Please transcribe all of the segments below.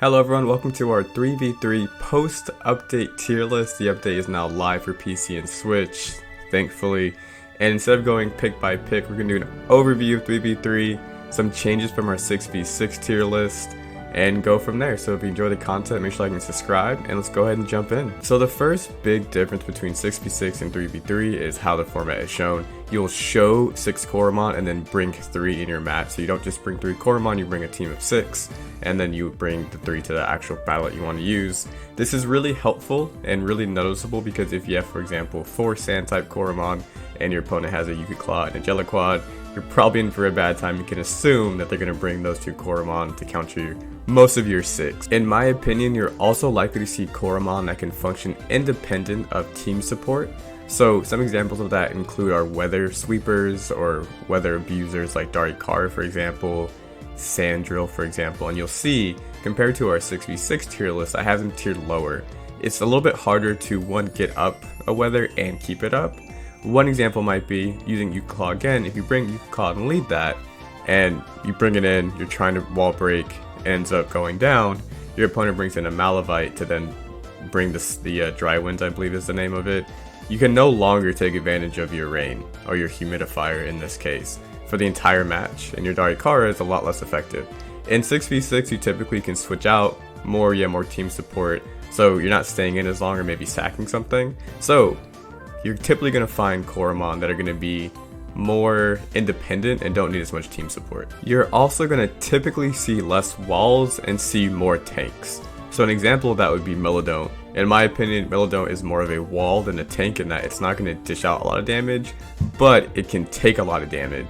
Hello everyone, welcome to our 3v3 post-update tier list. The update is now live for PC and Switch, thankfully. And instead of going pick by pick, we're going to do an overview of 3v3, some changes from our 6v6 tier list, and go from there. So if you enjoy the content, make sure to like and subscribe, and let's go ahead and jump in. So the first big difference between 6v6 and 3v3 is how the format is shown. You'll show 6 Coromon and then bring 3 in your match. So you don't just bring 3 Coromon, you bring a team of 6, and then you bring the 3 to the actual battle that you want to use. This is really helpful and really noticeable because if you have, for example, 4 sand type Coromon and your opponent has a Yuki Claw and a Jelliquad, you're probably in for a bad time. You can assume that they're going to bring those 2 Coromon to counter most of your 6. In my opinion, you're also likely to see Coromon that can function independent of team support. So some examples of that include our weather sweepers or weather abusers like Darikar, for example, Sandrill, for example, and you'll see compared to our 6v6 tier list, I have them tiered lower. It's a little bit harder to get up a weather and keep it up. One example might be using Yuki Claw again. If you bring Yuki Claw and lead that, and you bring it in, you're trying to wall break, ends up going down, your opponent brings in a Malevite to then bring the Dry Winds, I believe is the name of it. You can no longer take advantage of your rain, or your humidifier in this case, for the entire match, and your Darikara is a lot less effective. In 6v6, you typically can switch out more team support, so you're not staying in as long or maybe sacking something. So you're typically going to find Coromon that are going to be more independent and don't need as much team support. You're also going to typically see less walls and see more tanks. So an example of that would be Melodont. In my opinion, Melodont is more of a wall than a tank in that it's not going to dish out a lot of damage, but it can take a lot of damage.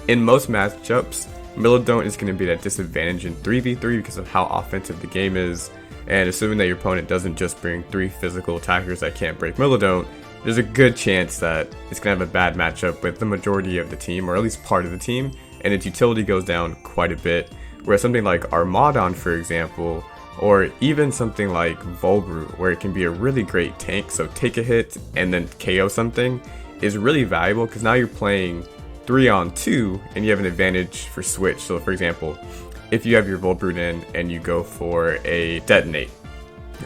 In most matchups, Melodont is going to be at a disadvantage in 3v3 because of how offensive the game is, and assuming that your opponent doesn't just bring 3 physical attackers that can't break Melodont, there's a good chance that it's going to have a bad matchup with the majority of the team, or at least part of the team, and its utility goes down quite a bit. Whereas something like Armadon, for example, or even something like Volbrute, where it can be a really great tank, so take a hit and then KO something, is really valuable because now you're playing 3-on-2 and you have an advantage for switch. So for example, if you have your Volbrute in and you go for a Detonate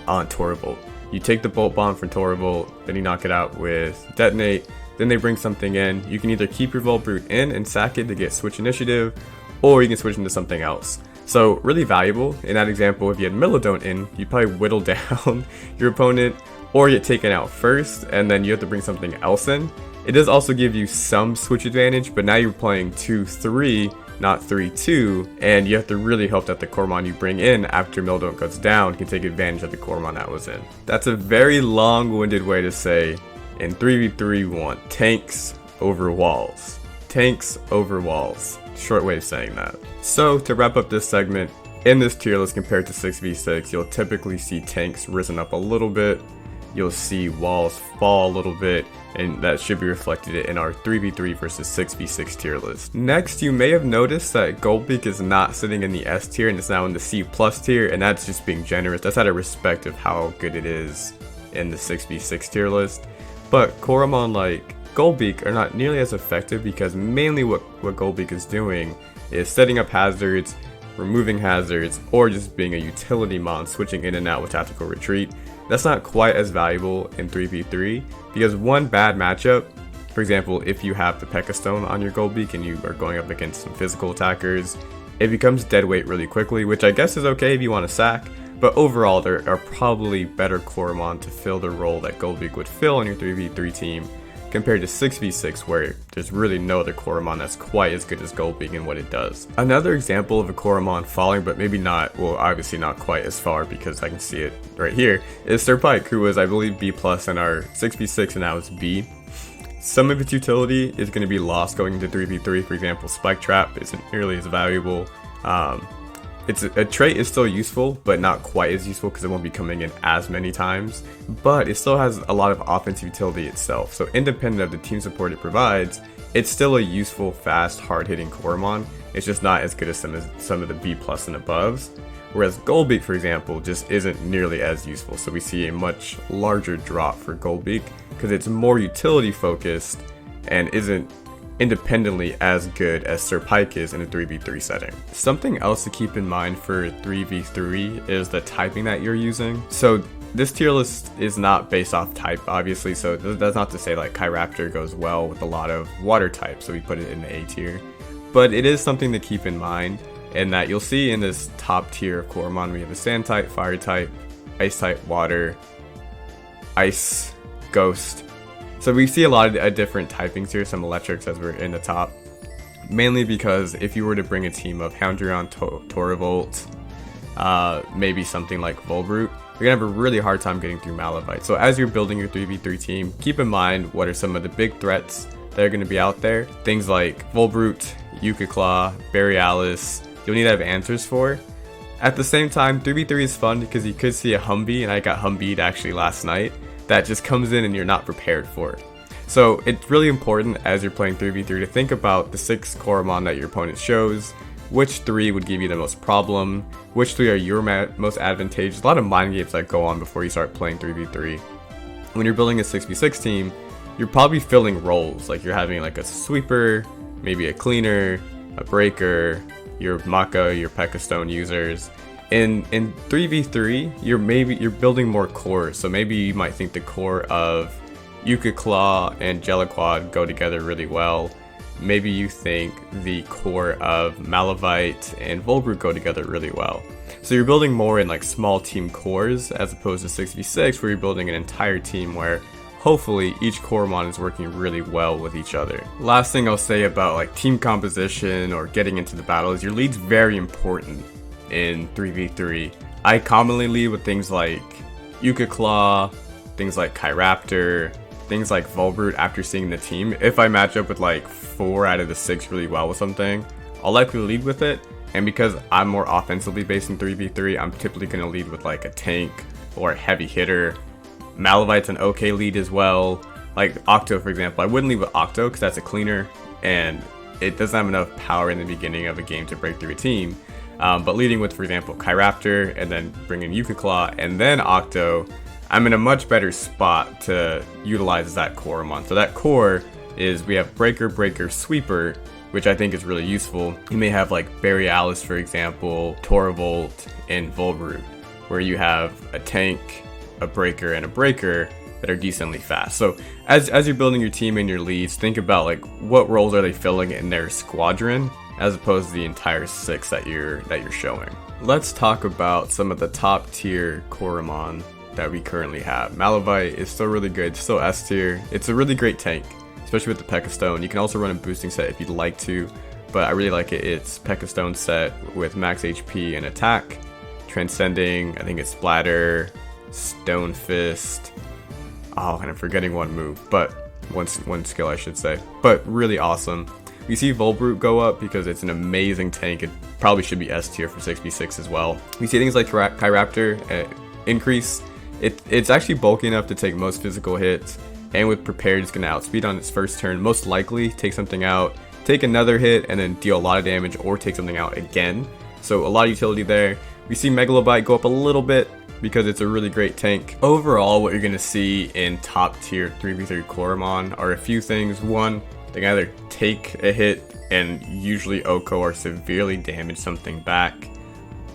on Toravolt, you take the Bolt Bomb from Toravolt, then you knock it out with Detonate, then they bring something in. You can either keep your Volbrute in and sack it to get switch initiative, or you can switch into something else. So really valuable. In that example, if you had Melodont in, you'd probably whittle down your opponent or get taken out first, and then you have to bring something else in. It does also give you some switch advantage, but now you're playing 2-3, not 3-2, and you have to really hope that the Coromon you bring in after Melodont goes down can take advantage of the Coromon that was in. That's a very long-winded way to say, in 3v3 we want tanks over walls. Tanks over walls. Short way of saying that. So to wrap up this segment, in this tier list compared to 6v6, you'll typically see tanks risen up a little bit, you'll see walls fall a little bit, and that should be reflected in our 3v3 versus 6v6 tier list. Next, you may have noticed that Goldbeak is not sitting in the S tier and it's now in the C+ tier, and that's just being generous. That's out of respect of how good it is in the 6v6 tier list. But Coromon like Goldbeak are not nearly as effective because mainly what Goldbeak is doing is setting up hazards, removing hazards, or just being a utility mon switching in and out with tactical retreat. That's not quite as valuable in 3v3 because one bad matchup, for example, if you have the P.E.K.K.A. Stone on your Goldbeak and you are going up against some physical attackers, it becomes dead weight really quickly, which I guess is okay if you want to sack, but overall there are probably better Coromon to fill the role that Goldbeak would fill on your 3v3 team compared to 6v6 where there's really no other Coromon that's quite as good as Goldbeak in what it does. Another example of a Coromon falling, but maybe not, well obviously not quite as far because I can see it right here, is Sir Pike, who was I believe B+ in our 6v6 and now it's B. Some of its utility is going to be lost going into 3v3, for example Spike Trap isn't nearly as valuable. A trait is still useful, but not quite as useful because it won't be coming in as many times, but it still has a lot of offensive utility itself, so independent of the team support it provides, it's still a useful, fast, hard-hitting Coromon. It's just not as good as some of the B+ and aboves, whereas Goldbeak, for example, just isn't nearly as useful, so we see a much larger drop for Goldbeak because it's more utility focused and isn't independently as good as Sir Pike is in a 3v3 setting. Something else to keep in mind for 3v3 is the typing that you're using. So this tier list is not based off type, obviously, so that's not to say like Chiraptor goes well with a lot of water types, so we put it in the A tier. But it is something to keep in mind, and that you'll see in this top tier of Coromon, we have a sand type, fire type, ice type, water, ice, ghost. So we see a lot of different typings here, some electrics as we're in the top. Mainly because if you were to bring a team of Houndrion, Toravolt, maybe something like Volbrute, you're gonna have a really hard time getting through Malevite. So as you're building your 3v3 team, keep in mind what are some of the big threats that are gonna be out there. Things like Volbrute, Yuka-Claw, Borealis, you'll need to have answers for. At the same time, 3v3 is fun because you could see a Humvee, and I got Humveed actually last night, that just comes in and you're not prepared for it. So it's really important as you're playing 3v3 to think about the 6 Coromon that your opponent shows, which 3 would give you the most problem, which 3 are your most advantageous. A lot of mind games that go on before you start playing 3v3. When you're building a 6v6 team, you're probably filling roles, like you're having like a sweeper, maybe a cleaner, a breaker, your Maka, your P.E.K.K.A. Stone users. In 3v3, you're building more cores, so maybe you might think the core of Yuka-Claw and Jelliquad go together really well. Maybe you think the core of Malevite and Volbrute go together really well. So you're building more in like small team cores as opposed to 6v6, where you're building an entire team where hopefully each Coromon is working really well with each other. Last thing I'll say about like team composition or getting into the battle is your lead's very important in 3v3. I commonly lead with things like Yuka-Claw, things like Chiraptor, things like Volbrute after seeing the team. If I match up with like 4 out of the 6 really well with something, I'll likely lead with it. And because I'm more offensively based in 3v3, I'm typically going to lead with like a tank or a heavy hitter. Malevite's an okay lead as well. Like Octo, for example. I wouldn't lead with Octo because that's a cleaner and it doesn't have enough power in the beginning of a game to break through a team. But leading with, for example, Chiraptor and then bringing Yuka-Claw and then Octo, I'm in a much better spot to utilize that Coromon. So that core is, we have Breaker, Breaker, Sweeper, which I think is really useful. You may have like Borealis, for example, Toravolt, and Volbrute, where you have a tank, a breaker, and a breaker that are decently fast. So as you're building your team and your leads, think about like what roles are they filling in their squadron as opposed to the entire 6 that you're showing. Let's talk about some of the top tier Coromon that we currently have. Malevite is still really good, still S tier. It's a really great tank, especially with the P.E.K.K.A. Stone. You can also run a boosting set if you'd like to, but I really like it. It's P.E.K.K.A. Stone set with max HP and attack, transcending, I think it's Splatter, Stone Fist. Oh, and I'm forgetting one move, but one skill I should say. But really awesome. We see Volbrute go up because it's an amazing tank. It probably should be S tier for 6v6 as well. We see things like Chiraptor increase. It's actually bulky enough to take most physical hits, and with prepared, it's going to outspeed on its first turn. Most likely, take something out, take another hit, and then deal a lot of damage, or take something out again. So a lot of utility there. We see Megalobite go up a little bit because it's a really great tank. Overall, what you're going to see in top tier 3v3 Coromon are a few things. One, they can either take a hit and usually Oko or severely damage something back,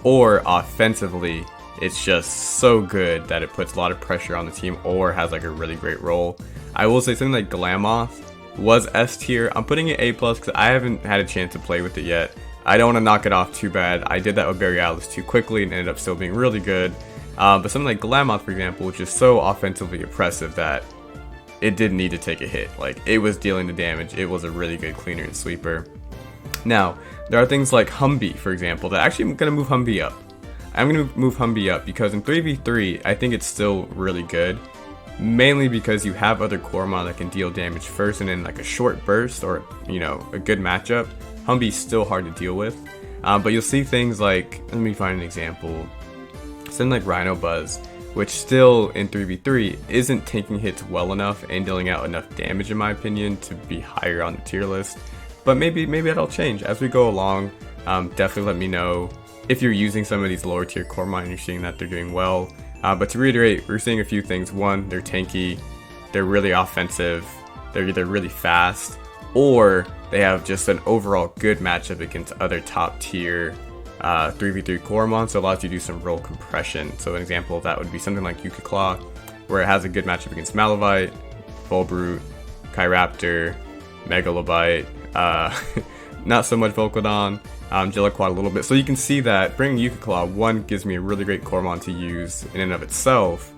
or offensively, it's just so good that it puts a lot of pressure on the team or has like a really great role. I will say something like Glamoth was S tier. I'm putting it A+ because I haven't had a chance to play with it yet. I don't want to knock it off too bad. I did that with Borealis too quickly and ended up still being really good. But something like Glamoth, for example, which is so offensively oppressive that it didn't need to take a hit. Like, it was dealing the damage. It was a really good cleaner and sweeper. Now, there are things like Humvee, for example, that actually I'm going to move Humvee up. I'm going to move Humvee up because in 3v3, I think it's still really good. Mainly because you have other Coromon that can deal damage first, and in like a short burst or, you know, a good matchup, Humvee's still hard to deal with. But you'll see things like, let me find an example, something like Rhino Buzz, which still in 3v3 isn't taking hits well enough and dealing out enough damage in my opinion to be higher on the tier list. But maybe that'll change as we go along. Definitely let me know if you're using some of these lower tier Coromon and you're seeing that they're doing well. But to reiterate, we're seeing a few things. One, they're tanky, they're really offensive, they're either really fast, or they have just an overall good matchup against other top tier 3v3 Coromon, so it allows you to do some role compression. So an example of that would be something like Claw, where it has a good matchup against Malevite, Volbrute, Chiraptor, Megalobite, not so much Volcodon, Jelliquat a little bit. So you can see that bringing Claw, one, gives me a really great Coromon to use in and of itself,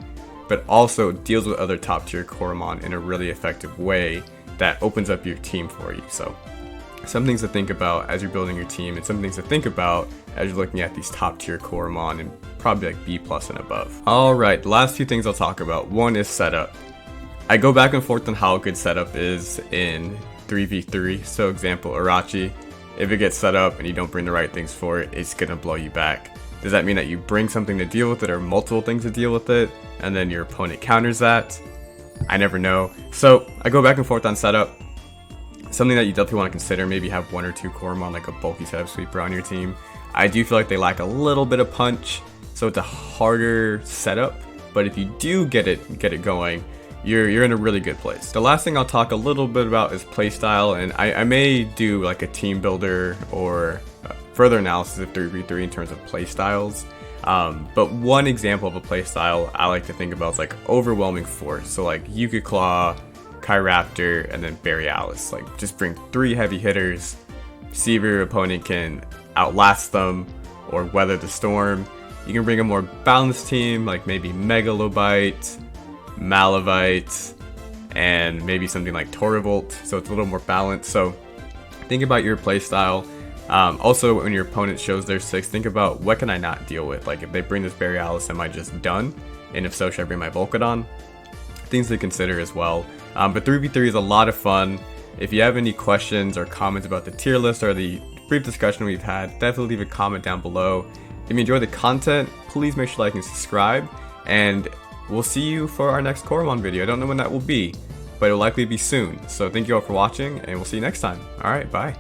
but also deals with other top tier Coromon in a really effective way that opens up your team for you. So some things to think about as you're building your team, and some things to think about as you're looking at these top tier Coromon and probably like B+ and above. Alright, the last few things I'll talk about. One is setup. I go back and forth on how good setup is in 3v3. So example, Irachi, if it gets set up and you don't bring the right things for it, it's gonna blow you back. Does that mean that you bring something to deal with it or multiple things to deal with it, and then your opponent counters that? I never know. So I go back and forth on setup. Something that you definitely want to consider, maybe have 1 or 2 Coromon, like a bulky setup sweeper on your team. I do feel like they lack a little bit of punch, so it's a harder setup, but if you do get it going, you're in a really good place. The last thing I'll talk a little bit about is playstyle, and I may do like a team builder or further analysis of 3v3 in terms of playstyles. But one example of a playstyle I like to think about is like overwhelming force. So like Claw, Chiraptor, and then Borealis. Like just bring 3 heavy hitters, see if your opponent can outlast them or weather the storm. You can bring a more balanced team, like maybe Megalobite, Malevite, and maybe something like Toravolt, so it's a little more balanced. So think about your playstyle. Also, when your opponent shows their 6, think about what can I not deal with. Like if they bring this Borealis, am I just done? And if so, should I bring my Volcodon? Things to consider as well. But 3v3 is a lot of fun. If you have any questions or comments about the tier list or the brief discussion we've had, definitely leave a comment down below. If you enjoy the content, please make sure to like and subscribe, and we'll see you for our next Coromon video. I don't know when that will be, but it'll likely be soon. So thank you all for watching, and we'll see you next time. Alright, bye.